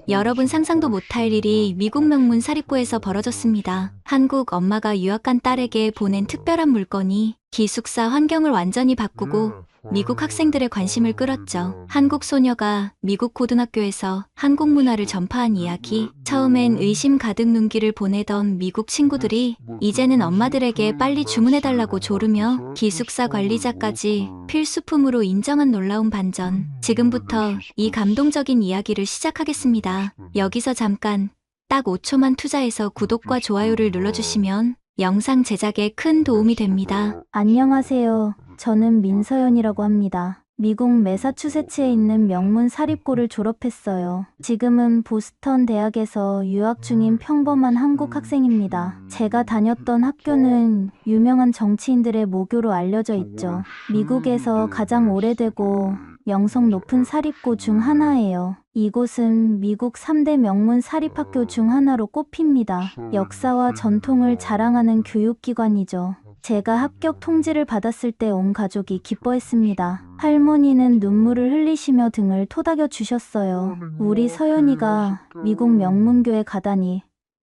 여러분 상상도 못할 일이 미국 명문 사립고에서 벌어졌습니다. 한국 엄마가 유학 간 딸에게 보낸 특별한 물건이 기숙사 환경을 완전히 바꾸고 미국 학생들의 관심을 끌었죠. 한국 소녀가 미국 고등학교에서 한국 문화를 전파한 이야기. 처음엔 의심 가득 눈길을 보내던 미국 친구들이 이제는 엄마들에게 빨리 주문해달라고 조르며 기숙사 관리자까지 필수품으로 인정한 놀라운 반전. 지금부터 이 감동적인 이야기를 시작하겠습니다. 여기서 잠깐 딱 5초만 투자해서 구독과 좋아요를 눌러주시면 영상 제작에 큰 도움이 됩니다. 안녕하세요. 저는 민서연이라고 합니다. 미국 매사추세츠에 있는 명문 사립고를 졸업했어요. 지금은 보스턴 대학에서 유학 중인 평범한 한국 학생입니다. 제가 다녔던 학교는 유명한 정치인들의 모교로 알려져 있죠. 미국에서 가장 오래되고 영성 높은 사립고 중 하나예요. 이곳은 미국 3대 명문 사립학교 중 하나로 꼽힙니다. 역사와 전통을 자랑하는 교육기관이죠. 제가 합격 통지를 받았을 때 온 가족이 기뻐했습니다. 할머니는 눈물을 흘리시며 등을 토닥여 주셨어요. 우리 서연이가 미국 명문교에 가다니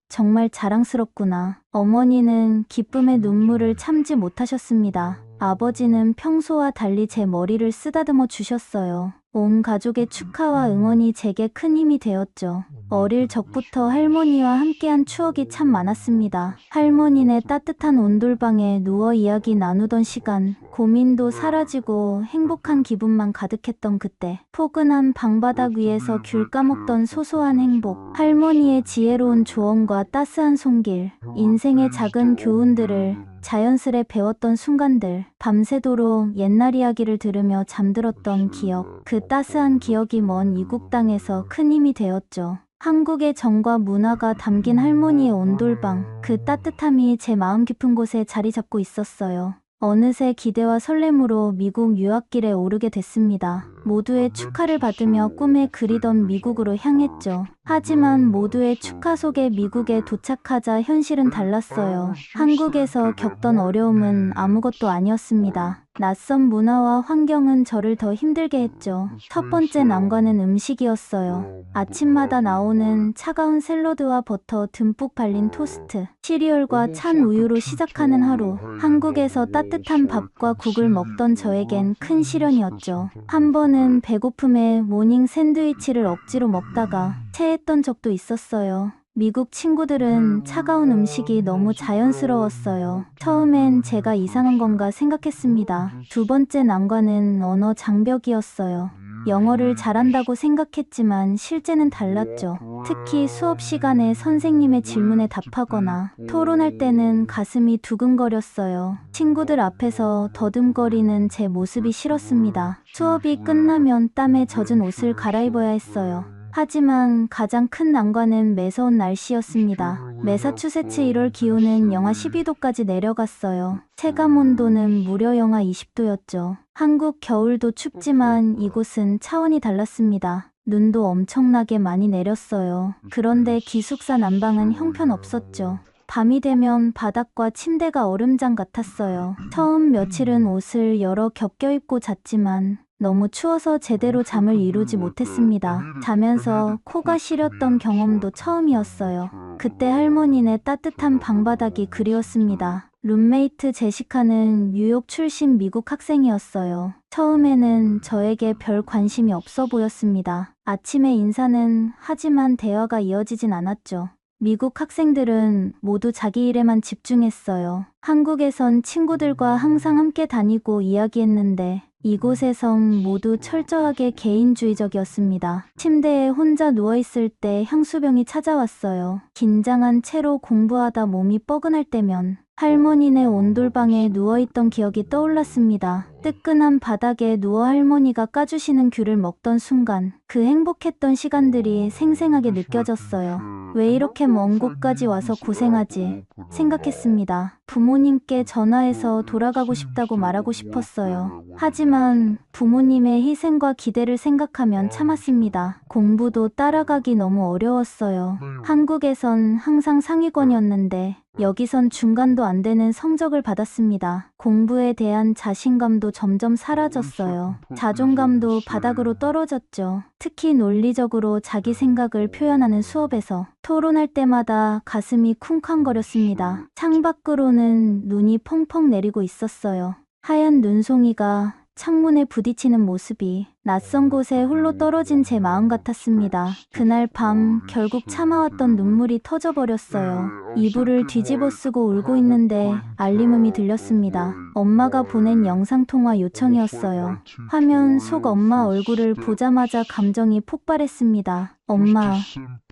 정말 자랑스럽구나. 어머니는 기쁨의 눈물을 참지 못하셨습니다. 아버지는 평소와 달리 제 머리를 쓰다듬어 주셨어요. 온 가족의 축하와 응원이 제게 큰 힘이 되었죠. 어릴 적부터 할머니와 함께한 추억이 참 많았습니다. 할머니네 따뜻한 온돌방에 누워 이야기 나누던 시간, 고민도 사라지고 행복한 기분만 가득했던 그때, 포근한 방바닥 위에서 귤 까먹던 소소한 행복, 할머니의 지혜로운 조언과 따스한 손길, 인생의 작은 교훈들을 자연스레 배웠던 순간들, 밤새도록 옛날 이야기를 들으며 잠들었던 기억, 그 따스한 기억이 먼 이국 땅에서 큰 힘이 되었죠. 한국의 정과 문화가 담긴 할머니의 온돌방, 그 따뜻함이 제 마음 깊은 곳에 자리 잡고 있었어요. 어느새 기대와 설렘으로 미국 유학길에 오르게 됐습니다. 모두의 축하를 받으며 꿈에 그리던 미국으로 향했죠. 하지만 모두의 축하 속에 미국에 도착하자 현실은 달랐어요. 한국에서 겪던 어려움은 아무것도 아니었습니다. 낯선 문화와 환경은 저를 더 힘들게 했죠. 첫 번째 난관은 음식이었어요. 아침마다 나오는 차가운 샐러드와 버터 듬뿍 발린 토스트, 시리얼과 찬 우유로 시작하는 하루. 한국에서 따뜻한 밥과 국을 먹던 저에겐 큰 시련이었죠. 한 번은 배고픔에 모닝 샌드위치를 억지로 먹다가 체했던 적도 있었어요. 미국 친구들은 차가운 음식이 너무 자연스러웠어요. 처음엔 제가 이상한 건가 생각했습니다. 두 번째 난관은 언어 장벽이었어요. 영어를 잘한다고 생각했지만 실제는 달랐죠. 특히 수업 시간에 선생님의 질문에 답하거나 토론할 때는 가슴이 두근거렸어요. 친구들 앞에서 더듬거리는 제 모습이 싫었습니다. 수업이 끝나면 땀에 젖은 옷을 갈아입어야 했어요. 하지만 가장 큰 난관은 매서운 날씨였습니다. 매사추세츠 1월 기온은 영하 12도까지 내려갔어요. 체감 온도는 무려 영하 20도였죠. 한국 겨울도 춥지만 이곳은 차원이 달랐습니다. 눈도 엄청나게 많이 내렸어요. 그런데 기숙사 난방은 형편없었죠. 밤이 되면 바닥과 침대가 얼음장 같았어요. 처음 며칠은 옷을 여러 겹겨 입고 잤지만 너무 추워서 제대로 잠을 이루지 못했습니다. 자면서 코가 시렸던 경험도 처음이었어요. 그때 할머니네 따뜻한 방바닥이 그리웠습니다. 룸메이트 제시카는 뉴욕 출신 미국 학생이었어요. 처음에는 저에게 별 관심이 없어 보였습니다. 아침에 인사는 하지만 대화가 이어지진 않았죠. 미국 학생들은 모두 자기 일에만 집중했어요. 한국에선 친구들과 항상 함께 다니고 이야기했는데 이곳에선 모두 철저하게 개인주의적이었습니다. 침대에 혼자 누워있을 때 향수병이 찾아왔어요. 긴장한 채로 공부하다 몸이 뻐근할 때면 할머니네 온돌방에 누워있던 기억이 떠올랐습니다. 뜨끈한 바닥에 누워 할머니가 까주시는 귤을 먹던 순간 그 행복했던 시간들이 생생하게 느껴졌어요. 왜 이렇게 먼 곳까지 와서 고생하지 생각했습니다. 부모님께 전화해서 돌아가고 싶다고 말하고 싶었어요. 하지만 부모님의 희생과 기대를 생각하면 참았습니다. 공부도 따라가기 너무 어려웠어요. 한국에선 항상 상위권이었는데 여기선 중간도 안 되는 성적을 받았습니다. 공부에 대한 자신감도 점점 사라졌어요. 자존감도 바닥으로 떨어졌죠. 특히 논리적으로 자기 생각을 표현하는 수업에서 토론할 때마다 가슴이 쿵쾅거렸습니다. 창밖으로는 눈이 펑펑 내리고 있었어요. 하얀 눈송이가 창문에 부딪히는 모습이 낯선 곳에 홀로 떨어진 제 마음 같았습니다. 그날 밤 결국 참아왔던 눈물이 터져버렸어요. 이불을 뒤집어 쓰고 울고 있는데 알림음이 들렸습니다. 엄마가 보낸 영상통화 요청이었어요. 화면 속 엄마 얼굴을 보자마자 감정이 폭발했습니다. 엄마,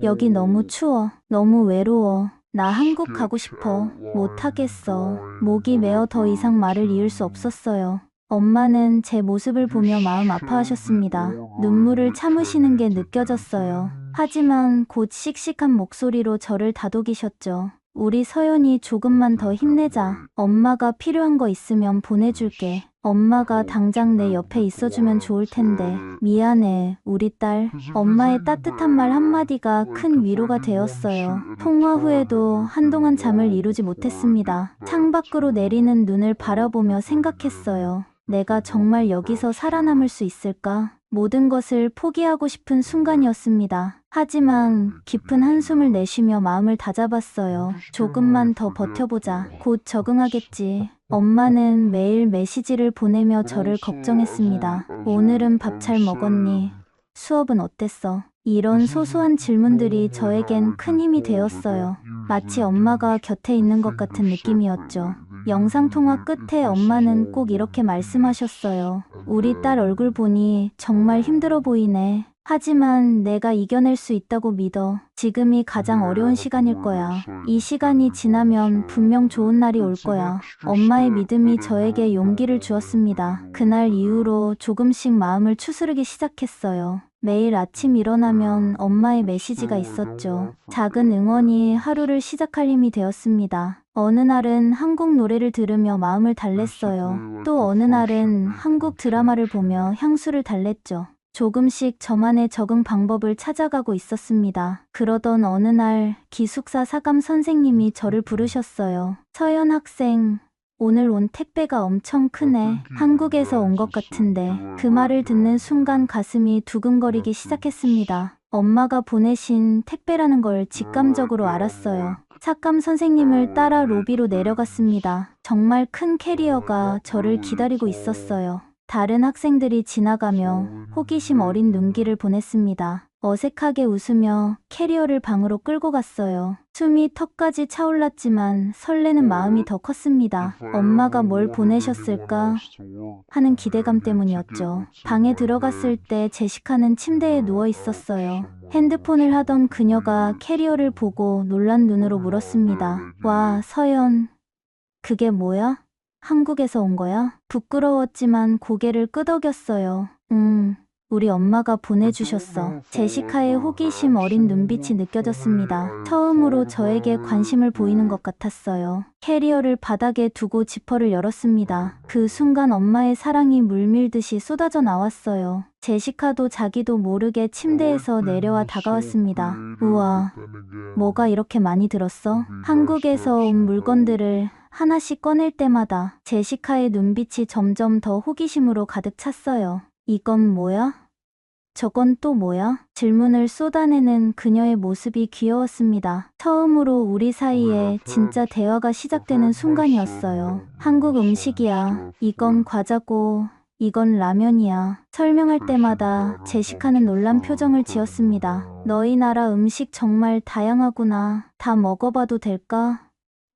여기 너무 추워. 너무 외로워. 나 한국 가고 싶어. 못하겠어. 목이 메어 더 이상 말을 이을 수 없었어요. 엄마는 제 모습을 보며 마음 아파하셨습니다. 눈물을 참으시는 게 느껴졌어요. 하지만 곧 씩씩한 목소리로 저를 다독이셨죠. 우리 서연이 조금만 더 힘내자. 엄마가 필요한 거 있으면 보내줄게. 엄마가 당장 내 옆에 있어주면 좋을 텐데. 미안해, 우리 딸. 엄마의 따뜻한 말 한마디가 큰 위로가 되었어요. 통화 후에도 한동안 잠을 이루지 못했습니다. 창밖으로 내리는 눈을 바라보며 생각했어요. 내가 정말 여기서 살아남을 수 있을까? 모든 것을 포기하고 싶은 순간이었습니다. 하지만 깊은 한숨을 내쉬며 마음을 다잡았어요. 조금만 더 버텨보자. 곧 적응하겠지. 엄마는 매일 메시지를 보내며 저를 걱정했습니다. 오늘은 밥 잘 먹었니? 수업은 어땠어? 이런 소소한 질문들이 저에겐 큰 힘이 되었어요. 마치 엄마가 곁에 있는 것 같은 느낌이었죠. 영상통화 끝에 엄마는 꼭 이렇게 말씀하셨어요. 우리 딸 얼굴 보니 정말 힘들어 보이네. 하지만 내가 이겨낼 수 있다고 믿어. 지금이 가장 어려운 시간일 거야. 이 시간이 지나면 분명 좋은 날이 올 거야. 엄마의 믿음이 저에게 용기를 주었습니다. 그날 이후로 조금씩 마음을 추스르기 시작했어요. 매일 아침 일어나면 엄마의 메시지가 있었죠. 작은 응원이 하루를 시작할 힘이 되었습니다. 어느 날은 한국 노래를 들으며 마음을 달랬어요. 또 어느 날은 한국 드라마를 보며 향수를 달랬죠. 조금씩 저만의 적응 방법을 찾아가고 있었습니다. 그러던 어느 날 기숙사 사감 선생님이 저를 부르셨어요. 서연 학생, 오늘 온 택배가 엄청 크네. 한국에서 온 것 같은데. 그 말을 듣는 순간 가슴이 두근거리기 시작했습니다. 엄마가 보내신 택배라는 걸 직감적으로 알았어요. 삭감 선생님을 따라 로비로 내려갔습니다. 정말 큰 캐리어가 저를 기다리고 있었어요. 다른 학생들이 지나가며 호기심 어린 눈길을 보냈습니다. 어색하게 웃으며 캐리어를 방으로 끌고 갔어요. 숨이 턱까지 차올랐지만 설레는 마음이 더 컸습니다. 엄마가 뭘 보내셨을까 하는 기대감 때문이었죠. 방에 들어갔을 때 제시카는 침대에 누워 있었어요. 핸드폰을 하던 그녀가 캐리어를 보고 놀란 눈으로 물었습니다. 와, 서연, 그게 뭐야? 한국에서 온 거야? 부끄러웠지만 고개를 끄덕였어요. 우리 엄마가 보내주셨어. 제시카의 호기심 어린 눈빛이 느껴졌습니다. 처음으로 저에게 관심을 보이는 것 같았어요. 캐리어를 바닥에 두고 지퍼를 열었습니다. 그 순간 엄마의 사랑이 물밀듯이 쏟아져 나왔어요. 제시카도 자기도 모르게 침대에서 내려와 다가왔습니다. 우와, 뭐가 이렇게 많이 들었어? 한국에서 온 물건들을 하나씩 꺼낼 때마다 제시카의 눈빛이 점점 더 호기심으로 가득 찼어요. 이건 뭐야? 저건 또 뭐야? 질문을 쏟아내는 그녀의 모습이 귀여웠습니다. 처음으로 우리 사이에 진짜 대화가 시작되는 순간이었어요. 한국 음식이야. 이건 과자고, 이건 라면이야. 설명할 때마다 제시카는 놀란 표정을 지었습니다. 너희 나라 음식 정말 다양하구나. 다 먹어봐도 될까?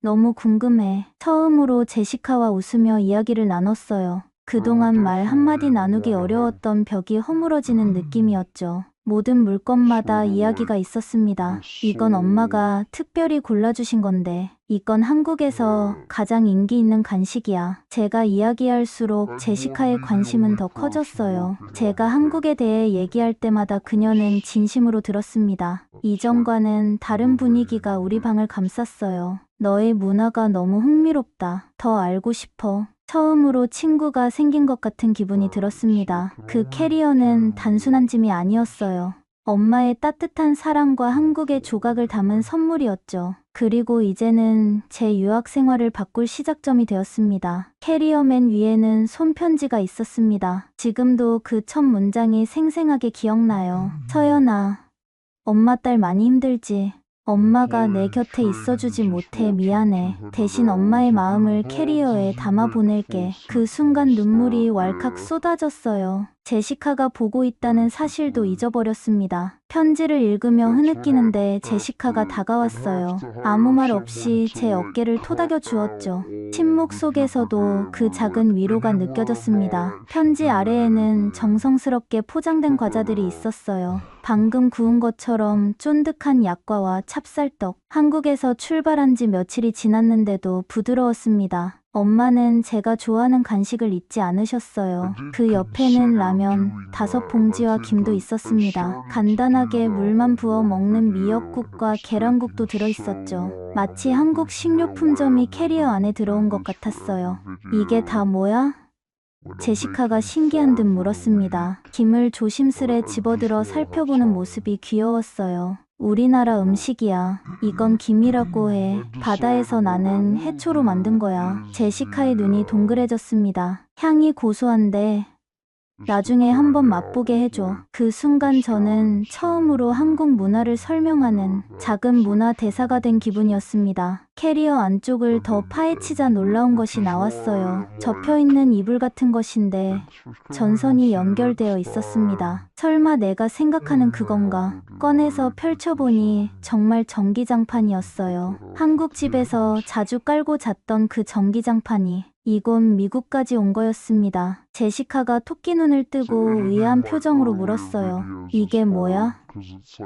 너무 궁금해. 처음으로 제시카와 웃으며 이야기를 나눴어요. 그동안 말 한마디 나누기 어려웠던 벽이 허물어지는 느낌이었죠. 모든 물건마다 이야기가 있었습니다. 이건 엄마가 특별히 골라주신 건데, 이건 한국에서 가장 인기 있는 간식이야. 제가 이야기할수록 제시카의 관심은 더 커졌어요. 제가 한국에 대해 얘기할 때마다 그녀는 진심으로 들었습니다. 이전과는 다른 분위기가 우리 방을 감쌌어요. 너의 문화가 너무 흥미롭다. 더 알고 싶어. 처음으로 친구가 생긴 것 같은 기분이 들었습니다. 그 캐리어는 단순한 짐이 아니었어요. 엄마의 따뜻한 사랑과 한국의 조각을 담은 선물이었죠. 그리고 이제는 제 유학 생활을 바꿀 시작점이 되었습니다. 캐리어맨 위에는 손편지가 있었습니다. 지금도 그 첫 문장이 생생하게 기억나요. 서연아, 엄마 딸 많이 힘들지? 엄마가 내 곁에 있어주지 못해 미안해. 대신 엄마의 마음을 캐리어에 담아 보낼게. 그 순간 눈물이 왈칵 쏟아졌어요. 제시카가 보고 있다는 사실도 잊어버렸습니다. 편지를 읽으며 흐느끼는데 제시카가 다가왔어요. 아무 말 없이 제 어깨를 토닥여 주었죠. 침묵 속에서도 그 작은 위로가 느껴졌습니다. 편지 아래에는 정성스럽게 포장된 과자들이 있었어요. 방금 구운 것처럼 쫀득한 약과와 찹쌀떡. 한국에서 출발한 지 며칠이 지났는데도 부드러웠습니다. 엄마는 제가 좋아하는 간식을 잊지 않으셨어요. 그 옆에는 라면 5봉지와 김도 있었습니다. 간단하게 물만 부어 먹는 미역국과 계란국도 들어있었죠. 마치 한국 식료품점이 캐리어 안에 들어온 것 같았어요. 이게 다 뭐야? 제시카가 신기한 듯 물었습니다. 김을 조심스레 집어들어 살펴보는 모습이 귀여웠어요. 우리나라 음식이야. 이건 김이라고 해. 바다에서 나는 해초로 만든 거야. 제시카의 눈이 동그래졌습니다. 향이 고소한데 나중에 한번 맛보게 해줘. 그 순간 저는 처음으로 한국 문화를 설명하는 작은 문화 대사가 된 기분이었습니다. 캐리어 안쪽을 더 파헤치자 놀라운 것이 나왔어요. 접혀있는 이불 같은 것인데 전선이 연결되어 있었습니다. 설마 내가 생각하는 그건가? 꺼내서 펼쳐보니 정말 전기장판이었어요. 한국 집에서 자주 깔고 잤던 그 전기장판이 이곳 미국까지 온 거였습니다. 제시카가 토끼 눈을 뜨고 의아한 표정으로 물었어요. 이게 뭐야?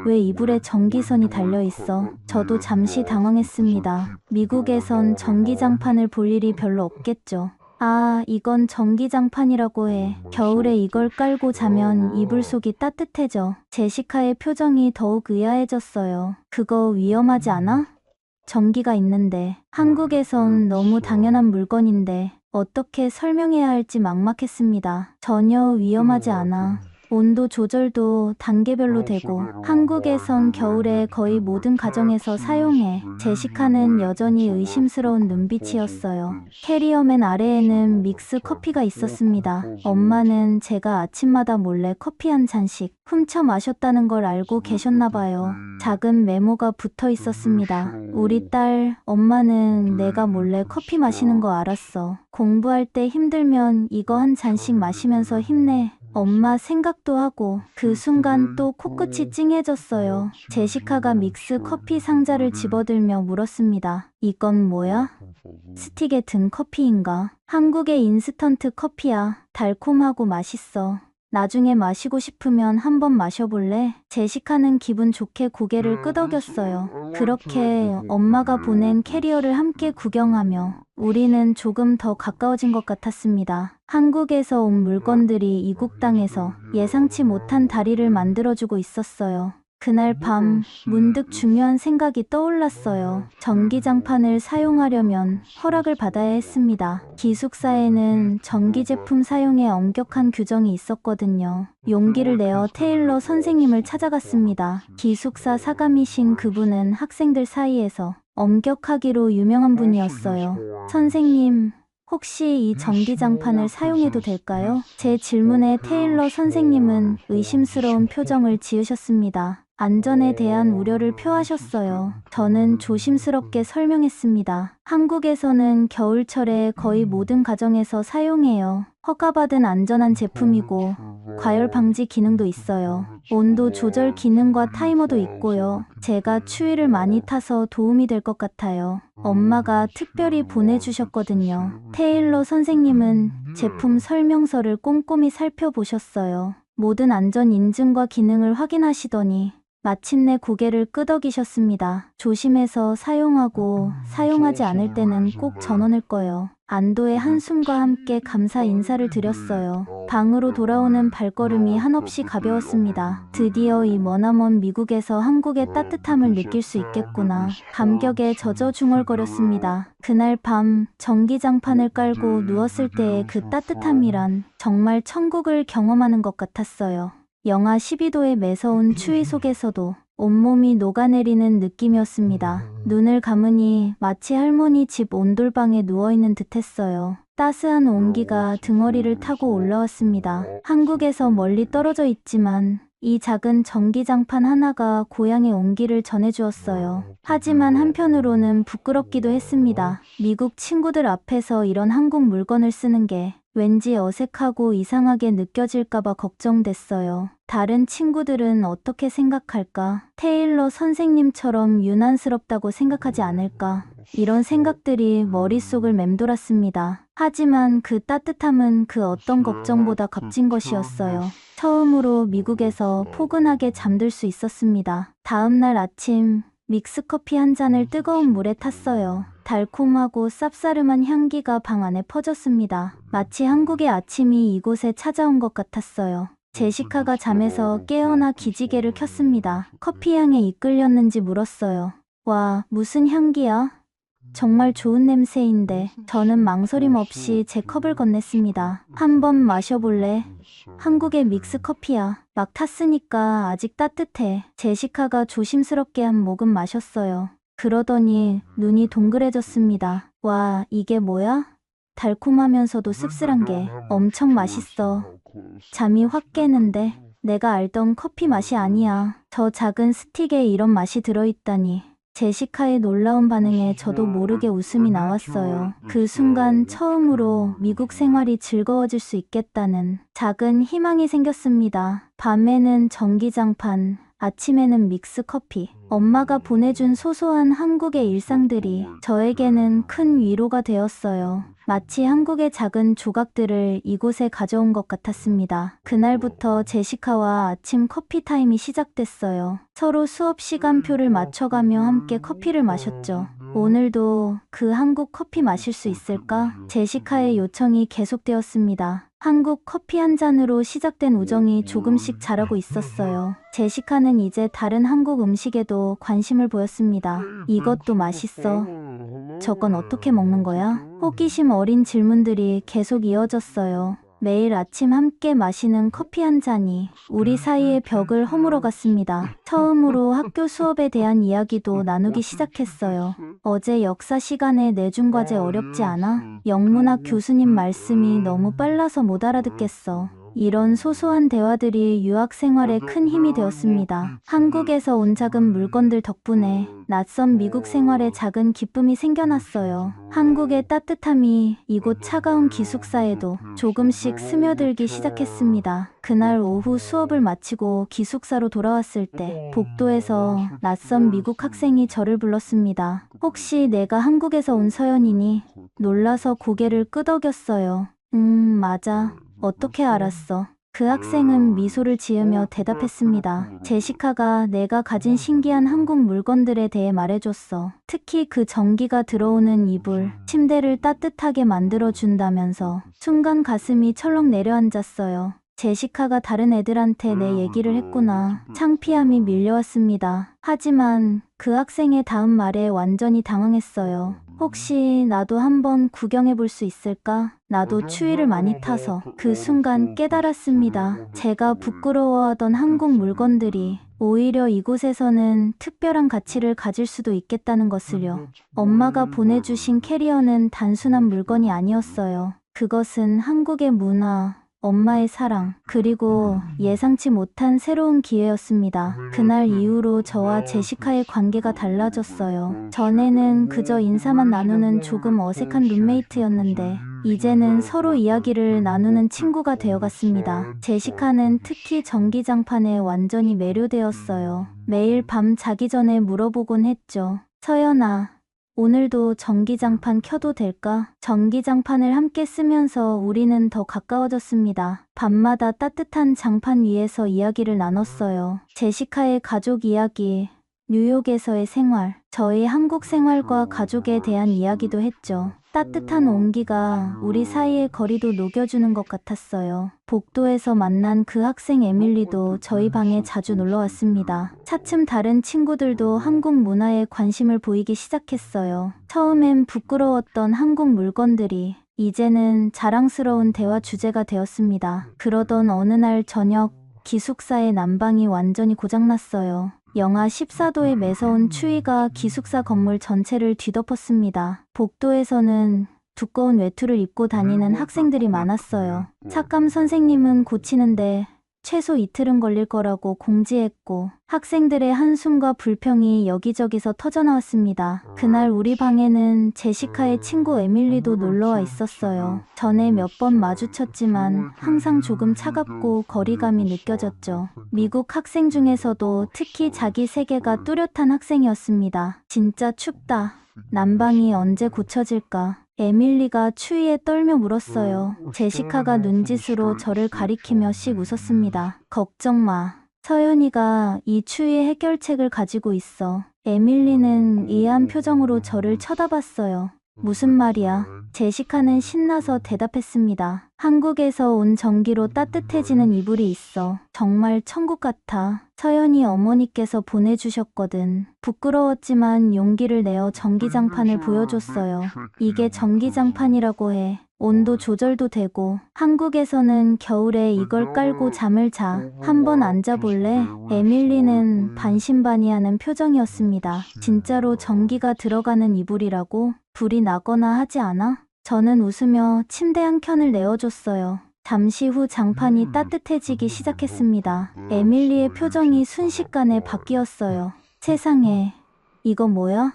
왜 이불에 전기선이 달려있어? 저도 잠시 당황했습니다. 미국에선 전기장판을 볼 일이 별로 없겠죠. 아, 이건 전기장판이라고 해. 겨울에 이걸 깔고 자면 이불 속이 따뜻해져. 제시카의 표정이 더욱 의아해졌어요. 그거 위험하지 않아? 전기가 있는데. 한국에선 너무 당연한 물건인데 어떻게 설명해야 할지 막막했습니다. 전혀 위험하지 않아. 온도 조절도 단계별로 되고 한국에선 겨울에 거의 모든 가정에서 사용해. 제시카는 여전히 의심스러운 눈빛이었어요. 캐리어맨 아래에는 믹스 커피가 있었습니다. 엄마는 제가 아침마다 몰래 커피 한 잔씩 훔쳐 마셨다는 걸 알고 계셨나 봐요. 작은 메모가 붙어 있었습니다. 우리 딸, 엄마는 내가 몰래 커피 마시는 거 알았어. 공부할 때 힘들면 이거 한 잔씩 마시면서 힘내. 엄마 생각도 하고. 그 순간 또 코끝이 찡해졌어요. 제시카가 믹스 커피 상자를 집어들며 물었습니다. 이건 뭐야? 스틱에 든 커피인가? 한국의 인스턴트 커피야. 달콤하고 맛있어. 나중에 마시고 싶으면 한번 마셔볼래? 제시카는 기분 좋게 고개를 끄덕였어요. 그렇게 엄마가 보낸 캐리어를 함께 구경하며 우리는 조금 더 가까워진 것 같았습니다. 한국에서 온 물건들이 이국 땅에서 예상치 못한 다리를 만들어주고 있었어요. 그날 밤 문득 중요한 생각이 떠올랐어요. 전기장판을 사용하려면 허락을 받아야 했습니다. 기숙사에는 전기 제품 사용에 엄격한 규정이 있었거든요. 용기를 내어 테일러 선생님을 찾아갔습니다. 기숙사 사감이신 그분은 학생들 사이에서 엄격하기로 유명한 분이었어요. 선생님, 혹시 이 전기장판을 사용해도 될까요? 제 질문에 테일러 선생님은 의심스러운 표정을 지으셨습니다. 안전에 대한 우려를 표하셨어요. 저는 조심스럽게 설명했습니다. 한국에서는 겨울철에 거의 모든 가정에서 사용해요. 허가받은 안전한 제품이고 과열 방지 기능도 있어요. 온도 조절 기능과 타이머도 있고요. 제가 추위를 많이 타서 도움이 될 것 같아요. 엄마가 특별히 보내주셨거든요. 테일러 선생님은 제품 설명서를 꼼꼼히 살펴보셨어요. 모든 안전 인증과 기능을 확인하시더니 마침내 고개를 끄덕이셨습니다. 조심해서 사용하고 사용하지 않을 때는 꼭 전원을 꺼요. 안도의 한숨과 함께 감사 인사를 드렸어요. 방으로 돌아오는 발걸음이 한없이 가벼웠습니다. 드디어 이 머나먼 미국에서 한국의 따뜻함을 느낄 수 있겠구나. 감격에 젖어 중얼거렸습니다. 그날 밤 전기장판을 깔고 누웠을 때의 그 따뜻함이란 정말 천국을 경험하는 것 같았어요. 영하 12도의 매서운 추위 속에서도 온몸이 녹아내리는 느낌이었습니다. 눈을 감으니 마치 할머니 집 온돌방에 누워있는 듯했어요. 따스한 온기가 등허리를 타고 올라왔습니다. 한국에서 멀리 떨어져 있지만 이 작은 전기장판 하나가 고향의 온기를 전해주었어요. 하지만 한편으로는 부끄럽기도 했습니다. 미국 친구들 앞에서 이런 한국 물건을 쓰는 게 왠지 어색하고 이상하게 느껴질까봐 걱정됐어요. 다른 친구들은 어떻게 생각할까? 테일러 선생님처럼 유난스럽다고 생각하지 않을까? 이런 생각들이 머릿속을 맴돌았습니다. 하지만 그 따뜻함은 그 어떤 걱정보다 값진 것이었어요. 처음으로 미국에서 포근하게 잠들 수 있었습니다. 다음 날 아침 믹스커피 한 잔을 뜨거운 물에 탔어요. 달콤하고 쌉싸름한 향기가 방 안에 퍼졌습니다. 마치 한국의 아침이 이곳에 찾아온 것 같았어요. 제시카가 잠에서 깨어나 기지개를 켰습니다. 커피 향에 이끌렸는지 물었어요. 와, 무슨 향기야? 정말 좋은 냄새인데. 저는 망설임 없이 제 컵을 건넸습니다. 한번 마셔볼래? 한국의 믹스커피야. 막 탔으니까 아직 따뜻해. 제시카가 조심스럽게 한 모금 마셨어요. 그러더니 눈이 동그래졌습니다. 와, 이게 뭐야? 달콤하면서도 씁쓸한 게 엄청 맛있어. 잠이 확 깨는데. 내가 알던 커피 맛이 아니야. 저 작은 스틱에 이런 맛이 들어있다니. 제시카의 놀라운 반응에 저도 모르게 웃음이 나왔어요. 그 순간 처음으로 미국 생활이 즐거워질 수 있겠다는 작은 희망이 생겼습니다. 밤에는 전기장판, 아침에는 믹스커피. 엄마가 보내준 소소한 한국의 일상들이 저에게는 큰 위로가 되었어요. 마치 한국의 작은 조각들을 이곳에 가져온 것 같았습니다. 그날부터 제시카와 아침 커피 타임이 시작됐어요. 서로 수업 시간표를 맞춰가며 함께 커피를 마셨죠. 오늘도 그 한국 커피 마실 수 있을까? 제시카의 요청이 계속되었습니다. 한국 커피 한 잔으로 시작된 우정이 조금씩 자라고 있었어요. 제시카는 이제 다른 한국 음식에도 관심을 보였습니다. 이것도 맛있어. 저건 어떻게 먹는 거야? 호기심 어린 질문들이 계속 이어졌어요. 매일 아침 함께 마시는 커피 한 잔이 우리 사이의 벽을 허물어 갔습니다. 처음으로 학교 수업에 대한 이야기도 나누기 시작했어요. 어제 역사 시간에 내준 과제 어렵지 않아? 영문학 교수님 말씀이 너무 빨라서 못 알아듣겠어. 이런 소소한 대화들이 유학 생활에 큰 힘이 되었습니다. 한국에서 온 작은 물건들 덕분에 낯선 미국 생활에 작은 기쁨이 생겨났어요. 한국의 따뜻함이 이곳 차가운 기숙사에도 조금씩 스며들기 시작했습니다. 그날 오후 수업을 마치고 기숙사로 돌아왔을 때 복도에서 낯선 미국 학생이 저를 불렀습니다. 혹시 내가 한국에서 온 서연이니? 놀라서 고개를 끄덕였어요. 맞아. 어떻게 알았어? 그 학생은 미소를 지으며 대답했습니다. 제시카가 내가 가진 신기한 한국 물건들에 대해 말해줬어. 특히 그 전기가 들어오는 이불, 침대를 따뜻하게 만들어준다면서. 순간 가슴이 철렁 내려앉았어요. 제시카가 다른 애들한테 내 얘기를 했구나. 창피함이 밀려왔습니다. 하지만 그 학생의 다음 말에 완전히 당황했어요. 혹시 나도 한번 구경해 볼 수 있을까? 나도 추위를 많이 타서. 그 순간 깨달았습니다. 제가 부끄러워하던 한국 물건들이 오히려 이곳에서는 특별한 가치를 가질 수도 있겠다는 것을요. 엄마가 보내주신 캐리어는 단순한 물건이 아니었어요. 그것은 한국의 문화, 엄마의 사랑, 그리고 예상치 못한 새로운 기회였습니다. 그날 이후로 저와 제시카의 관계가 달라졌어요. 전에는 그저 인사만 나누는 조금 어색한 룸메이트였는데 이제는 서로 이야기를 나누는 친구가 되어갔습니다. 제시카는 특히 전기장판에 완전히 매료되었어요. 매일 밤 자기 전에 물어보곤 했죠. 서연아, 오늘도 전기장판 켜도 될까? 전기장판을 함께 쓰면서 우리는 더 가까워졌습니다. 밤마다 따뜻한 장판 위에서 이야기를 나눴어요. 제시카의 가족 이야기, 뉴욕에서의 생활, 저희 한국 생활과 가족에 대한 이야기도 했죠. 따뜻한 온기가 우리 사이의 거리도 녹여주는 것 같았어요. 복도에서 만난 그 학생 에밀리도 저희 방에 자주 놀러 왔습니다. 차츰 다른 친구들도 한국 문화에 관심을 보이기 시작했어요. 처음엔 부끄러웠던 한국 물건들이 이제는 자랑스러운 대화 주제가 되었습니다. 그러던 어느 날 저녁, 기숙사의 난방이 완전히 고장났어요. 영하 14도의 매서운 추위가 기숙사 건물 전체를 뒤덮었습니다. 복도에서는 두꺼운 외투를 입고 다니는 학생들이 많았어요. 삭감 선생님은 고치는데 최소 이틀은 걸릴 거라고 공지했고 학생들의 한숨과 불평이 여기저기서 터져나왔습니다. 그날 우리 방에는 제시카의 친구 에밀리도 놀러와 있었어요. 전에 몇 번 마주쳤지만 항상 조금 차갑고 거리감이 느껴졌죠. 미국 학생 중에서도 특히 자기 세계가 뚜렷한 학생이었습니다. 진짜 춥다. 난방이 언제 고쳐질까? 에밀리가 추위에 떨며 물었어요. 제시카가 눈짓으로 저를 가리키며 씩 웃었습니다. 걱정 마. 서연이가 이 추위의 해결책을 가지고 있어. 에밀리는 이해한 표정으로 저를 쳐다봤어요. 무슨 말이야? 제시카는 신나서 대답했습니다. 한국에서 온 전기로 따뜻해지는 이불이 있어. 정말 천국 같아. 서연이 어머니께서 보내주셨거든. 부끄러웠지만 용기를 내어 전기장판을 보여줬어요. 이게 전기장판이라고 해. 온도 조절도 되고 한국에서는 겨울에 이걸 깔고 잠을 자. 한번 앉아볼래? 에밀리는 반신반의하는 표정이었습니다. 진짜로 전기가 들어가는 이불이라고? 불이 나거나 하지 않아? 저는 웃으며 침대 한 켠을 내어줬어요. 잠시 후 장판이 따뜻해지기 시작했습니다. 에밀리의 표정이 순식간에 바뀌었어요. 세상에, 이거 뭐야?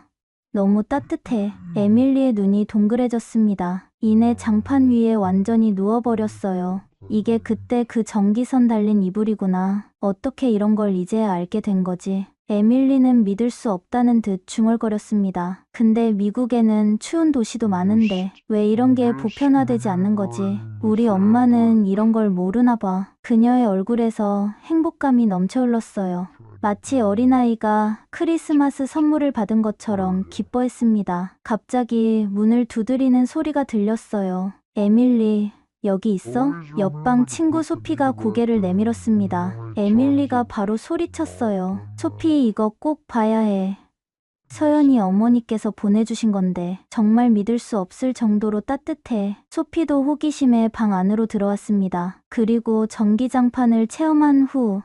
너무 따뜻해. 에밀리의 눈이 동그래졌습니다. 이내 장판 위에 완전히 누워버렸어요. 이게 그때 그 전기선 달린 이불이구나. 어떻게 이런 걸 이제야 알게 된 거지? 에밀리는 믿을 수 없다는 듯 중얼거렸습니다. 근데 미국에는 추운 도시도 많은데 왜 이런 게 보편화되지 않는 거지? 우리 엄마는 이런 걸 모르나 봐. 그녀의 얼굴에서 행복감이 넘쳐 흘렀어요. 마치 어린아이가 크리스마스 선물을 받은 것처럼 기뻐했습니다. 갑자기 문을 두드리는 소리가 들렸어요. 에밀리, 여기 있어? 옆방 친구 소피가 고개를 내밀었습니다. 에밀리가 바로 소리쳤어요. 소피, 이거 꼭 봐야 해. 서연이 어머니께서 보내주신 건데 정말 믿을 수 없을 정도로 따뜻해. 소피도 호기심에 방 안으로 들어왔습니다. 그리고 전기장판을 체험한 후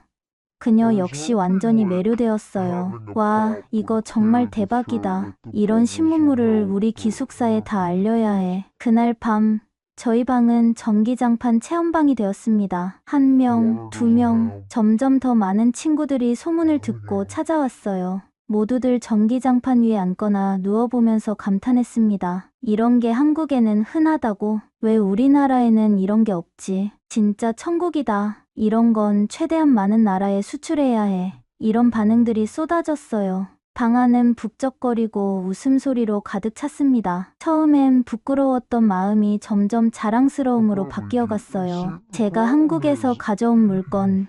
그녀 역시 완전히 매료되었어요. 와, 이거 정말 대박이다. 이런 신문물을 우리 기숙사에 다 알려야 해. 그날 밤 저희 방은 전기장판 체험방이 되었습니다. 1명, 2명, 점점 더 많은 친구들이 소문을 듣고 찾아왔어요. 모두들 전기장판 위에 앉거나 누워보면서 감탄했습니다. 이런 게 한국에는 흔하다고? 왜 우리나라에는 이런 게 없지? 진짜 천국이다. 이런 건 최대한 많은 나라에 수출해야 해. 이런 반응들이 쏟아졌어요. 방 안은 북적거리고 웃음소리로 가득 찼습니다. 처음엔 부끄러웠던 마음이 점점 자랑스러움으로 바뀌어갔어요. 제가 한국에서 가져온 물건,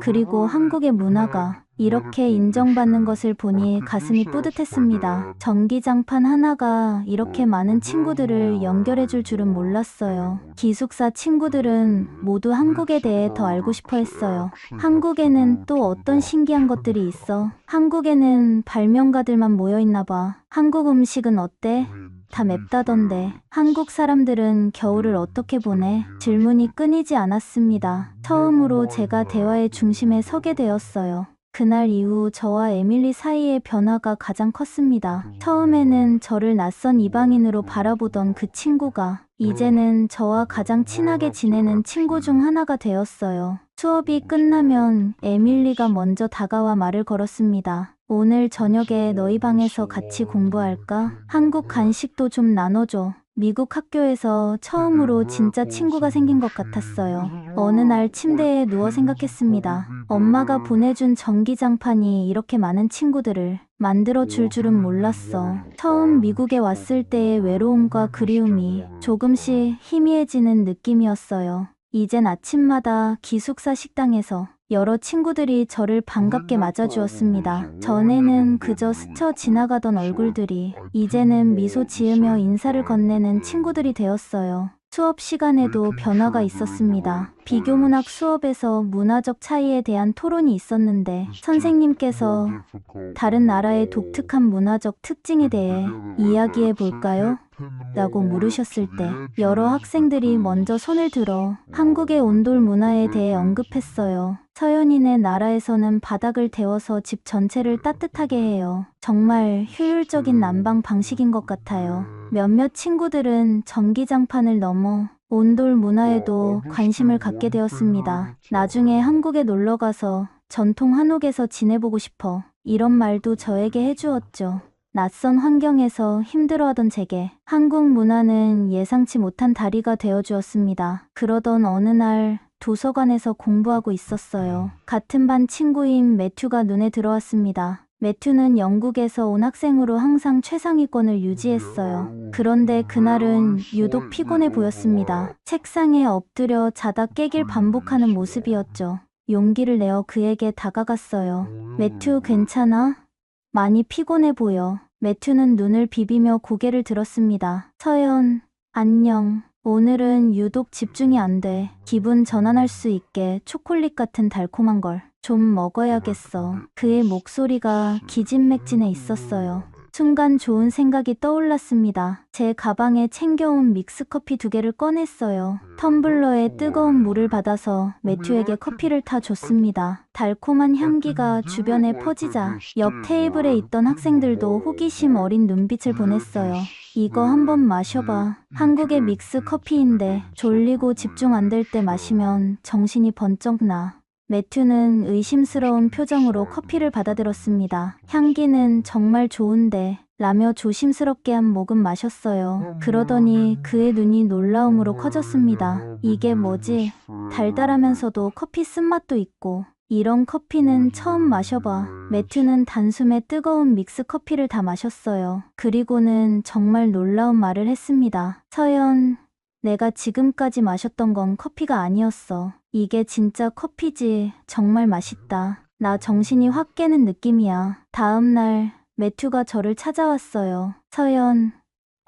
그리고 한국의 문화가 이렇게 인정받는 것을 보니 가슴이 뿌듯했습니다. 전기장판 하나가 이렇게 많은 친구들을 연결해줄 줄은 몰랐어요. 기숙사 친구들은 모두 한국에 대해 더 알고 싶어 했어요. 한국에는 또 어떤 신기한 것들이 있어? 한국에는 발명가들만 모여있나 봐. 한국 음식은 어때? 다 맵다던데. 한국 사람들은 겨울을 어떻게 보내? 질문이 끊이지 않았습니다. 처음으로 제가 대화의 중심에 서게 되었어요. 그날 이후 저와 에밀리 사이의 변화가 가장 컸습니다. 처음에는 저를 낯선 이방인으로 바라보던 그 친구가 이제는 저와 가장 친하게 지내는 친구 중 하나가 되었어요. 수업이 끝나면 에밀리가 먼저 다가와 말을 걸었습니다. 오늘 저녁에 너희 방에서 같이 공부할까? 한국 간식도 좀 나눠줘. 미국 학교에서 처음으로 진짜 친구가 생긴 것 같았어요. 어느 날 침대에 누워 생각했습니다. 엄마가 보내준 전기장판이 이렇게 많은 친구들을 만들어 줄 줄은 몰랐어. 처음 미국에 왔을 때의 외로움과 그리움이 조금씩 희미해지는 느낌이었어요. 이젠 아침마다 기숙사 식당에서 여러 친구들이 저를 반갑게 맞아주었습니다. 전에는 그저 스쳐 지나가던 얼굴들이 이제는 미소 지으며 인사를 건네는 친구들이 되었어요. 수업 시간에도 변화가 있었습니다. 비교문학 수업에서 문화적 차이에 대한 토론이 있었는데 선생님께서 다른 나라의 독특한 문화적 특징에 대해 이야기해 볼까요? 라고 물으셨을 때 여러 학생들이 먼저 손을 들어 한국의 온돌 문화에 대해 언급했어요. 서연이네 나라에서는 바닥을 데워서 집 전체를 따뜻하게 해요. 정말 효율적인 난방 방식인 것 같아요. 몇몇 친구들은 전기장판을 넘어 온돌 문화에도 관심을 갖게 되었습니다. 나중에 한국에 놀러 가서 전통 한옥에서 지내보고 싶어. 이런 말도 저에게 해주었죠. 낯선 환경에서 힘들어하던 제게 한국 문화는 예상치 못한 다리가 되어주었습니다. 그러던 어느 날 도서관에서 공부하고 있었어요. 같은 반 친구인 매튜가 눈에 들어왔습니다. 매튜는 영국에서 온 학생으로 항상 최상위권을 유지했어요. 그런데 그날은 유독 피곤해 보였습니다. 책상에 엎드려 자다 깨길 반복하는 모습이었죠. 용기를 내어 그에게 다가갔어요. 매튜, 괜찮아? 많이 피곤해 보여. 매튜는 눈을 비비며 고개를 들었습니다. 서연, 안녕. 오늘은 유독 집중이 안 돼. 기분 전환할 수 있게 초콜릿 같은 달콤한 걸 좀 먹어야겠어. 그의 목소리가 기진맥진해 있었어요. 순간 좋은 생각이 떠올랐습니다. 제 가방에 챙겨온 믹스커피 2개를 꺼냈어요. 텀블러에 뜨거운 물을 받아서 매튜에게 커피를 타줬습니다. 달콤한 향기가 주변에 퍼지자 옆 테이블에 있던 학생들도 호기심 어린 눈빛을 보냈어요. 이거 한번 마셔봐. 한국의 믹스 커피인데 졸리고 집중 안 될 때 마시면 정신이 번쩍 나. 매튜는 의심스러운 표정으로 커피를 받아들었습니다. 향기는 정말 좋은데 라며 조심스럽게 한 모금 마셨어요. 그러더니 그의 눈이 놀라움으로 커졌습니다. 이게 뭐지? 달달하면서도 커피 쓴맛도 있고 이런 커피는 처음 마셔봐. 매튜는 단숨에 뜨거운 믹스 커피를 다 마셨어요. 그리고는 정말 놀라운 말을 했습니다. 서연, 내가 지금까지 마셨던 건 커피가 아니었어. 이게 진짜 커피지. 정말 맛있다. 나 정신이 확 깨는 느낌이야. 다음 날 매튜가 저를 찾아왔어요. 서연,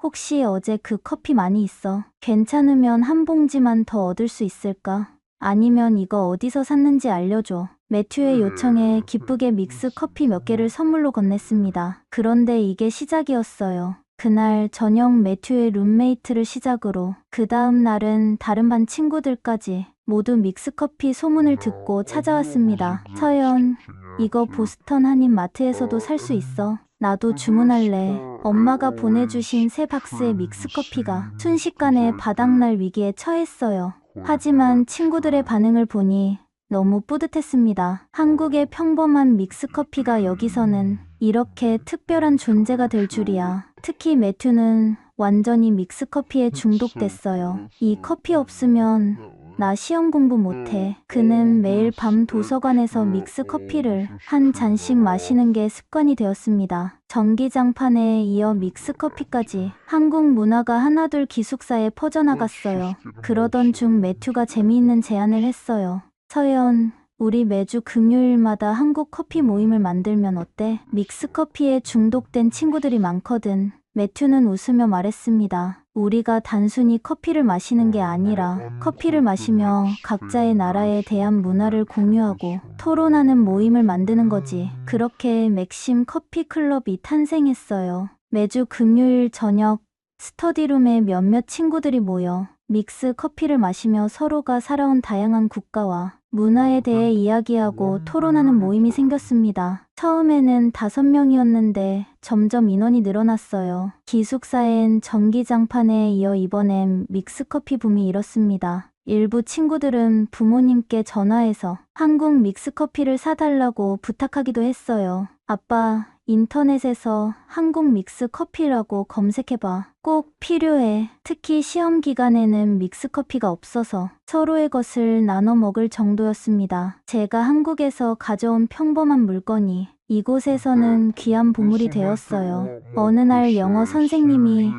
혹시 어제 그 커피 많이 있어? 괜찮으면 한 봉지만 더 얻을 수 있을까? 아니면 이거 어디서 샀는지 알려줘. 매튜의 요청에 기쁘게 믹스 커피 몇 개를 선물로 건넸습니다. 그런데 이게 시작이었어요. 그날 저녁 매튜의 룸메이트를 시작으로 그 다음 날은 다른 반 친구들까지 모두 믹스커피 소문을 듣고 찾아왔습니다. 서연, 이거 보스턴 한인 마트에서도 살 수 있어. 나도 주문할래. 엄마가 보내주신 새 박스의 믹스커피가 순식간에 바닥날 위기에 처했어요. 하지만 친구들의 반응을 보니 너무 뿌듯했습니다. 한국의 평범한 믹스커피가 여기서는 이렇게 특별한 존재가 될 줄이야. 특히 매튜는 완전히 믹스커피에 중독됐어요. 이 커피 없으면 나 시험 공부 못해. 그는 매일 밤 도서관에서 믹스커피를 한 잔씩 마시는 게 습관이 되었습니다. 전기장판에 이어 믹스커피까지 한국 문화가 하나둘 기숙사에 퍼져나갔어요. 그러던 중 매튜가 재미있는 제안을 했어요. 서연, 우리 매주 금요일마다 한국 커피 모임을 만들면 어때? 믹스커피에 중독된 친구들이 많거든. 매튜는 웃으며 말했습니다. 우리가 단순히 커피를 마시는 게 아니라 커피를 마시며 각자의 나라에 대한 문화를 공유하고 토론하는 모임을 만드는 거지. 그렇게 맥심 커피 클럽이 탄생했어요. 매주 금요일 저녁 스터디룸에 몇몇 친구들이 모여 믹스 커피를 마시며 서로가 살아온 다양한 국가와 문화에 대해 이야기하고 토론하는 모임이 생겼습니다. 처음에는 5명이었는데 점점 인원이 늘어났어요. 기숙사엔 전기장판에 이어 이번엔 믹스커피 붐이 일었습니다. 일부 친구들은 부모님께 전화해서 한국 믹스커피를 사달라고 부탁하기도 했어요. 아빠, 인터넷에서 한국 믹스커피라고 검색해봐. 꼭 필요해. 특히 시험 기간에는 믹스커피가 없어서 서로의 것을 나눠 먹을 정도였습니다. 제가 한국에서 가져온 평범한 물건이 이곳에서는 귀한 보물이 되었어요. 어느 날 영어 선생님이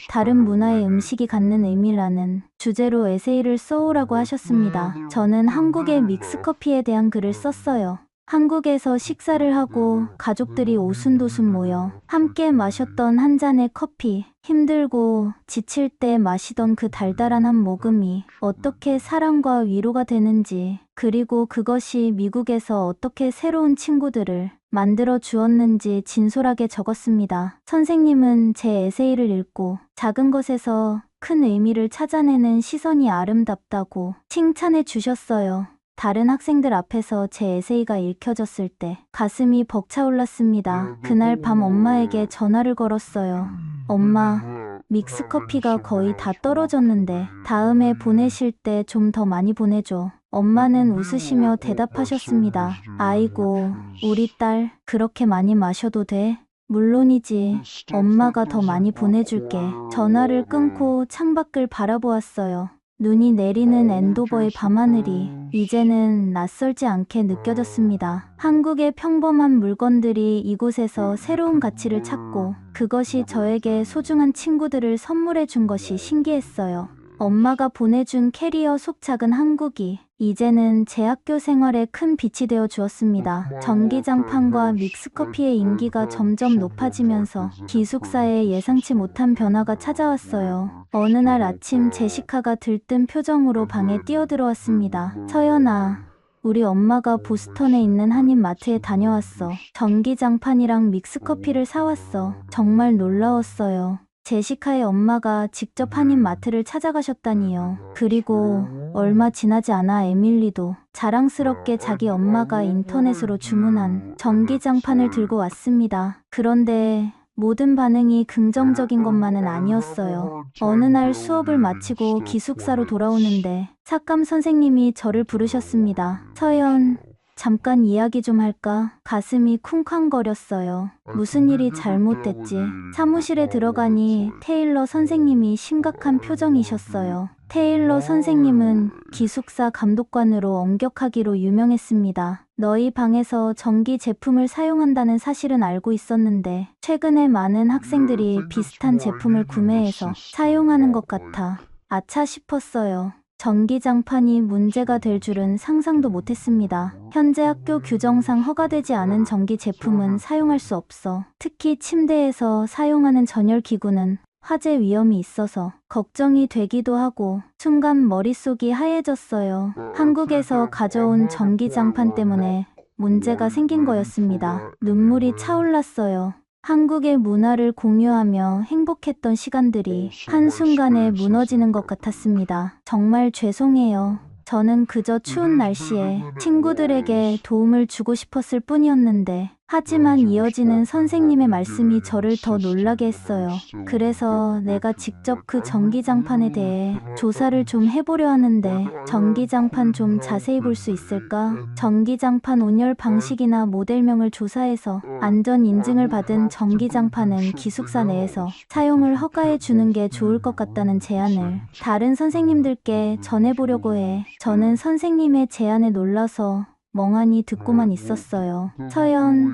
다른 문화의 음식이 갖는 의미라는 주제로 에세이를 써오라고 하셨습니다. 저는 한국의 믹스커피에 대한 글을 썼어요. 한국에서 식사를 하고 가족들이 오순도순 모여 함께 마셨던 한 잔의 커피, 힘들고 지칠 때 마시던 그 달달한 한 모금이 어떻게 사랑과 위로가 되는지, 그리고 그것이 미국에서 어떻게 새로운 친구들을 만들어 주었는지 진솔하게 적었습니다. 선생님은 제 에세이를 읽고 작은 것에서 큰 의미를 찾아내는 시선이 아름답다고 칭찬해 주셨어요. 다른 학생들 앞에서 제 에세이가 읽혀졌을 때 가슴이 벅차올랐습니다. 그날 밤 엄마에게 전화를 걸었어요. 엄마, 믹스커피가 거의 다 떨어졌는데 다음에 보내실 때 좀 더 많이 보내줘. 엄마는 웃으시며 대답하셨습니다. 아이고, 우리 딸 그렇게 많이 마셔도 돼? 물론이지. 엄마가 더 많이 보내줄게. 전화를 끊고 창밖을 바라보았어요. 눈이 내리는 앤도버의 밤하늘이 이제는 낯설지 않게 느껴졌습니다. 한국의 평범한 물건들이 이곳에서 새로운 가치를 찾고 그것이 저에게 소중한 친구들을 선물해 준 것이 신기했어요. 엄마가 보내준 캐리어 속 작은 한국이 이제는 제 학교 생활에 큰 빛이 되어 주었습니다. 전기장판과 믹스커피의 인기가 점점 높아지면서 기숙사에 예상치 못한 변화가 찾아왔어요. 어느 날 아침 제시카가 들뜬 표정으로 방에 뛰어들어왔습니다. 서연아, 우리 엄마가 보스턴에 있는 한인 마트에 다녀왔어. 전기장판이랑 믹스커피를 사왔어. 정말 놀라웠어요. 제시카의 엄마가 직접 한인 마트를 찾아가셨다니요. 그리고 얼마 지나지 않아 에밀리도 자랑스럽게 자기 엄마가 인터넷으로 주문한 전기장판을 들고 왔습니다. 그런데 모든 반응이 긍정적인 것만은 아니었어요. 어느 날 수업을 마치고 기숙사로 돌아오는데 삭감 선생님이 저를 부르셨습니다. 서연, 잠깐 이야기 좀 할까? 가슴이 쿵쾅거렸어요. 무슨 일이 잘못됐지? 사무실에 들어가니 테일러 선생님이 심각한 표정이셨어요. 테일러 선생님은 기숙사 감독관으로 엄격하기로 유명했습니다. 너희 방에서 전기 제품을 사용한다는 사실은 알고 있었는데 최근에 많은 학생들이 비슷한 제품을 구매해서 사용하는 것 같아. 아차 싶었어요. 전기장판이 문제가 될 줄은 상상도 못했습니다. 현재 학교 규정상 허가되지 않은 전기 제품은 사용할 수 없어. 특히 침대에서 사용하는 전열기구는 화재 위험이 있어서 걱정이 되기도 하고 순간 머릿속이 하얘졌어요. 한국에서 가져온 전기장판 때문에 문제가 생긴 거였습니다. 눈물이 차올랐어요. 한국의 문화를 공유하며 행복했던 시간들이 한순간에 무너지는 것 같았습니다. 정말 죄송해요. 저는 그저 추운 날씨에 친구들에게 도움을 주고 싶었을 뿐이었는데 하지만 이어지는 선생님의 말씀이 저를 더 놀라게 했어요. 그래서 내가 직접 그 전기장판에 대해 조사를 좀 해보려 하는데 전기장판 좀 자세히 볼 수 있을까? 전기장판 온열 방식이나 모델명을 조사해서 안전 인증을 받은 전기장판은 기숙사 내에서 사용을 허가해 주는 게 좋을 것 같다는 제안을 다른 선생님들께 전해보려고 해. 저는 선생님의 제안에 놀라서 멍하니 듣고만 있었어요. 서연,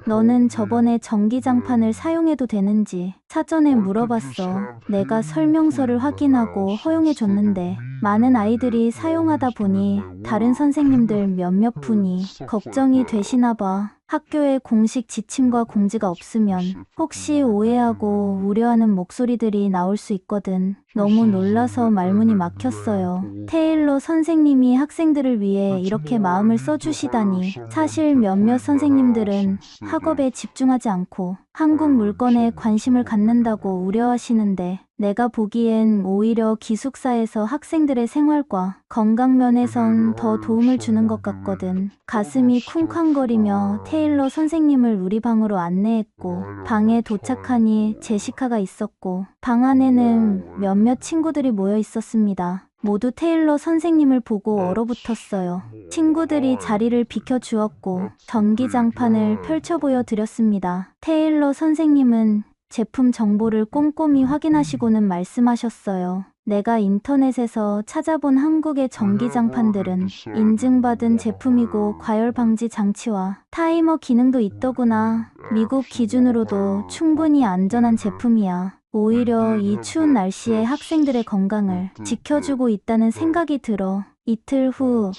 너는 저번에 전기장판을 사용해도 되는지 사전에 물어봤어. 내가 설명서를 확인하고 허용해줬는데 많은 아이들이 사용하다 보니 다른 선생님들 몇몇 분이 걱정이 되시나 봐. 학교에 공식 지침과 공지가 없으면 혹시 오해하고 우려하는 목소리들이 나올 수 있거든. 너무 놀라서 말문이 막혔어요. 테일러 선생님이 학생들을 위해 이렇게 마음을 써주시다니. 사실 몇몇 선생님들은 학업에 집중하지 않고 한국 물건에 관심을 갖는다고 우려하시는데 내가 보기엔 오히려 기숙사에서 학생들의 생활과 건강 면에선 더 도움을 주는 것 같거든. 가슴이 쿵쾅거리며 테일러 선생님을 우리 방으로 안내했고 방에 도착하니 제시카가 있었고 방 안에는 몇몇 친구들이 모여 있었습니다. 모두 테일러 선생님을 보고 얼어붙었어요. 친구들이 자리를 비켜주었고 전기장판을 펼쳐 보여드렸습니다. 테일러 선생님은 제품 정보를 꼼꼼히 확인하시고는 말씀하셨어요. 내가 인터넷에서 찾아본 한국의 전기장판들은 인증받은 제품이고 과열 방지 장치와 타이머 기능도 있더구나. 미국 기준으로도 충분히 안전한 제품이야. 오히려 이 추운 날씨에 학생들의 건강을 지켜주고 있다는 생각이 들어. 이틀 후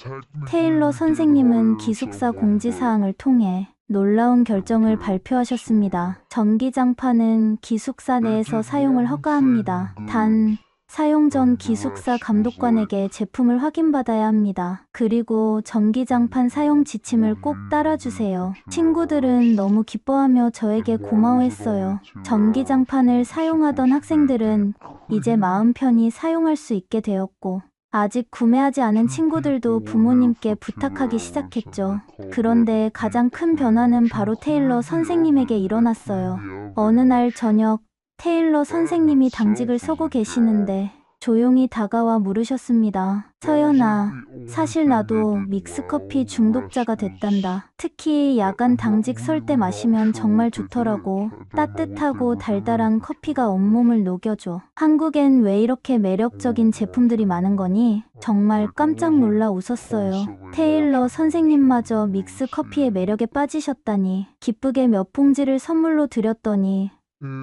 테일러 선생님은 기숙사 공지사항을 통해 놀라운 결정을 발표하셨습니다. 전기장판은 기숙사 내에서 사용을 허가합니다. 단, 사용 전 기숙사 감독관에게 제품을 확인받아야 합니다. 그리고 전기장판 사용 지침을 꼭 따라주세요. 친구들은 너무 기뻐하며 저에게 고마워했어요. 전기장판을 사용하던 학생들은 이제 마음 편히 사용할 수 있게 되었고 아직 구매하지 않은 친구들도 부모님께 부탁하기 시작했죠. 그런데 가장 큰 변화는 바로 테일러 선생님에게 일어났어요. 어느 날 저녁, 테일러 선생님이 당직을 서고 계시는데 조용히 다가와 물으셨습니다. 서연아, 사실 나도 믹스커피 중독자가 됐단다. 특히 야간 당직 설 때 마시면 정말 좋더라고. 따뜻하고 달달한 커피가 온몸을 녹여줘. 한국엔 왜 이렇게 매력적인 제품들이 많은 거니? 정말 깜짝 놀라 웃었어요. 테일러 선생님마저 믹스커피의 매력에 빠지셨다니. 기쁘게 몇 봉지를 선물로 드렸더니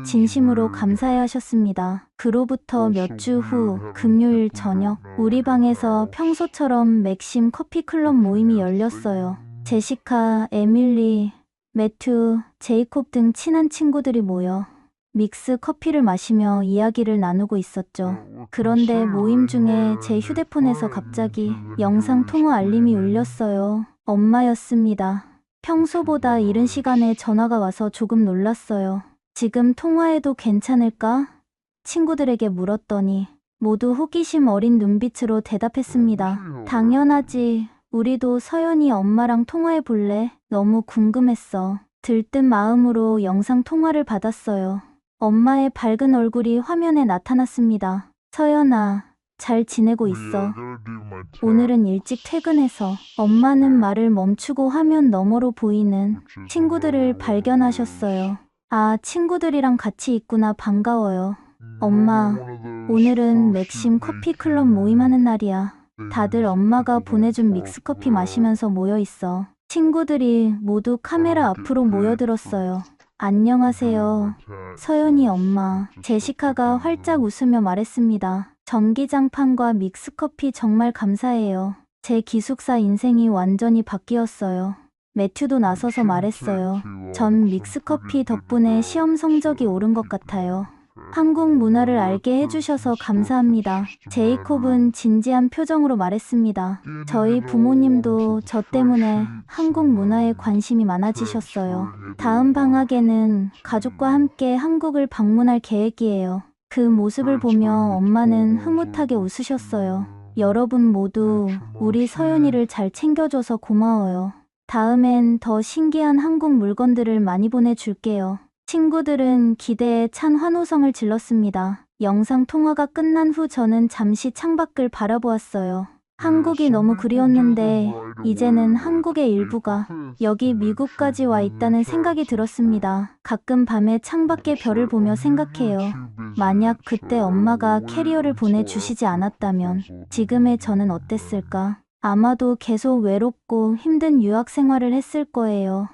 진심으로 감사해 하셨습니다. 그로부터 몇 주 후 금요일 저녁 우리 방에서 평소처럼 맥심 커피클럽 모임이 열렸어요. 제시카, 에밀리, 매튜, 제이콥 등 친한 친구들이 모여 믹스 커피를 마시며 이야기를 나누고 있었죠. 그런데 모임 중에 제 휴대폰에서 갑자기 영상 통화 알림이 울렸어요. 엄마였습니다. 평소보다 이른 시간에 전화가 와서 조금 놀랐어요. 지금 통화해도 괜찮을까? 친구들에게 물었더니 모두 호기심 어린 눈빛으로 대답했습니다. 당연하지. 우리도 서연이 엄마랑 통화해 볼래? 너무 궁금했어. 들뜬 마음으로 영상 통화를 받았어요. 엄마의 밝은 얼굴이 화면에 나타났습니다. 서연아, 잘 지내고 있어. 오늘은 일찍 퇴근해서 엄마는 말을 멈추고 화면 너머로 보이는 친구들을 발견하셨어요. 아, 친구들이랑 같이 있구나. 반가워요. 엄마, 오늘은 맥심 커피클럽 모임하는 날이야. 다들 엄마가 보내준 믹스커피 마시면서 모여있어. 친구들이 모두 카메라 앞으로 모여들었어요. 안녕하세요. 서연이 엄마. 제시카가 활짝 웃으며 말했습니다. 전기장판과 믹스커피 정말 감사해요. 제 기숙사 인생이 완전히 바뀌었어요. 매튜도 나서서 말했어요. 전 믹스커피 덕분에 시험 성적이 오른 것 같아요. 한국 문화를 알게 해주셔서 감사합니다. 제이콥은 진지한 표정으로 말했습니다. 저희 부모님도 저 때문에 한국 문화에 관심이 많아지셨어요. 다음 방학에는 가족과 함께 한국을 방문할 계획이에요. 그 모습을 보며 엄마는 흐뭇하게 웃으셨어요. 여러분 모두 우리 서연이를 잘 챙겨줘서 고마워요. 다음엔 더 신기한 한국 물건들을 많이 보내줄게요. 친구들은 기대에 찬 환호성을 질렀습니다. 영상 통화가 끝난 후 저는 잠시 창밖을 바라보았어요. 한국이 너무 그리웠는데 이제는 한국의 일부가 여기 미국까지 와 있다는 생각이 들었습니다. 가끔 밤에 창밖의 별을 보며 생각해요. 만약 그때 엄마가 캐리어를 보내주시지 않았다면 지금의 저는 어땠을까? 아마도 계속 외롭고 힘든 유학 생활을 했을 거예요.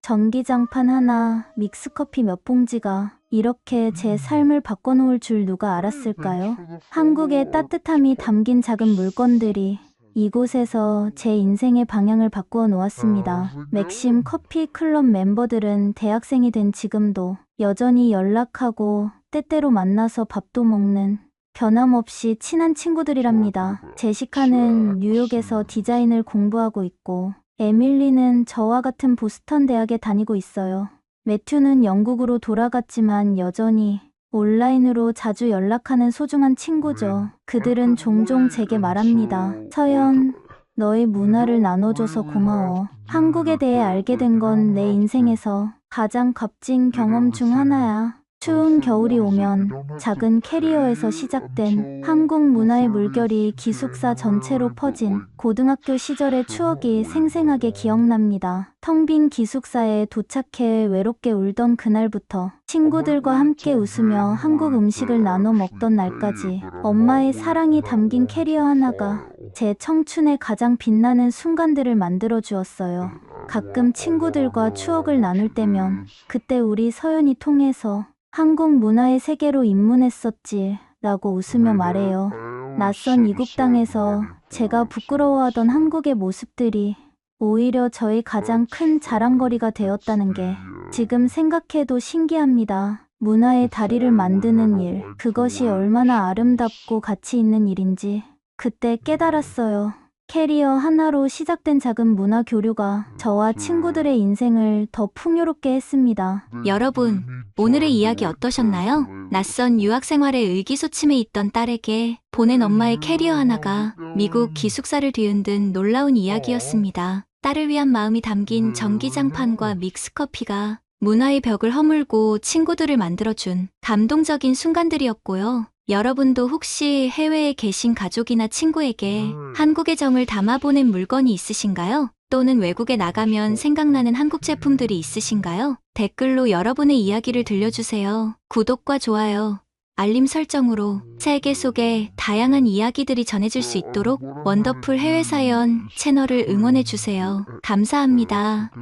전기장판 하나, 믹스커피 몇 봉지가 이렇게 제 삶을 바꿔놓을 줄 누가 알았을까요? 한국의 따뜻함이 담긴 작은 물건들이 이곳에서 제 인생의 방향을 바꾸어 놓았습니다. 맥심 커피 클럽 멤버들은 대학생이 된 지금도 여전히 연락하고 때때로 만나서 밥도 먹는 변함없이 친한 친구들이랍니다. 제시카는 뉴욕에서 디자인을 공부하고 있고 에밀리는 저와 같은 보스턴 대학에 다니고 있어요. 매튜는 영국으로 돌아갔지만 여전히 온라인으로 자주 연락하는 소중한 친구죠. 그들은 종종 제게 말합니다. 서연, 너의 문화를 나눠줘서 고마워. 한국에 대해 알게 된 건 내 인생에서 가장 값진 경험 중 하나야. 추운 겨울이 오면 작은 캐리어에서 시작된 한국 문화의 물결이 기숙사 전체로 퍼진 고등학교 시절의 추억이 생생하게 기억납니다. 텅 빈 기숙사에 도착해 외롭게 울던 그날부터 친구들과 함께 웃으며 한국 음식을 나눠 먹던 날까지 엄마의 사랑이 담긴 캐리어 하나가 제 청춘의 가장 빛나는 순간들을 만들어 주었어요. 가끔 친구들과 추억을 나눌 때면 그때 우리 서연이 통해서 한국 문화의 세계로 입문했었지 라고 웃으며 말해요. 낯선 이국 땅에서 제가 부끄러워하던 한국의 모습들이 오히려 저의 가장 큰 자랑거리가 되었다는 게 지금 생각해도 신기합니다. 문화의 다리를 만드는 일, 그것이 얼마나 아름답고 가치 있는 일인지 그때 깨달았어요. 캐리어 하나로 시작된 작은 문화 교류가 저와 친구들의 인생을 더 풍요롭게 했습니다. 여러분, 오늘의 이야기 어떠셨나요? 낯선 유학 생활에 의기소침해 있던 딸에게 보낸 엄마의 캐리어 하나가 미국 기숙사를 뒤흔든 놀라운 이야기였습니다. 딸을 위한 마음이 담긴 전기장판과 믹스커피가 문화의 벽을 허물고 친구들을 만들어준 감동적인 순간들이었고요. 여러분도 혹시 해외에 계신 가족이나 친구에게 한국의 정을 담아 보낸 물건이 있으신가요? 또는 외국에 나가면 생각나는 한국 제품들이 있으신가요? 댓글로 여러분의 이야기를 들려주세요. 구독과 좋아요, 알림 설정으로 세계 속의 다양한 이야기들이 전해질 수 있도록 원더풀 해외사연 채널을 응원해주세요. 감사합니다.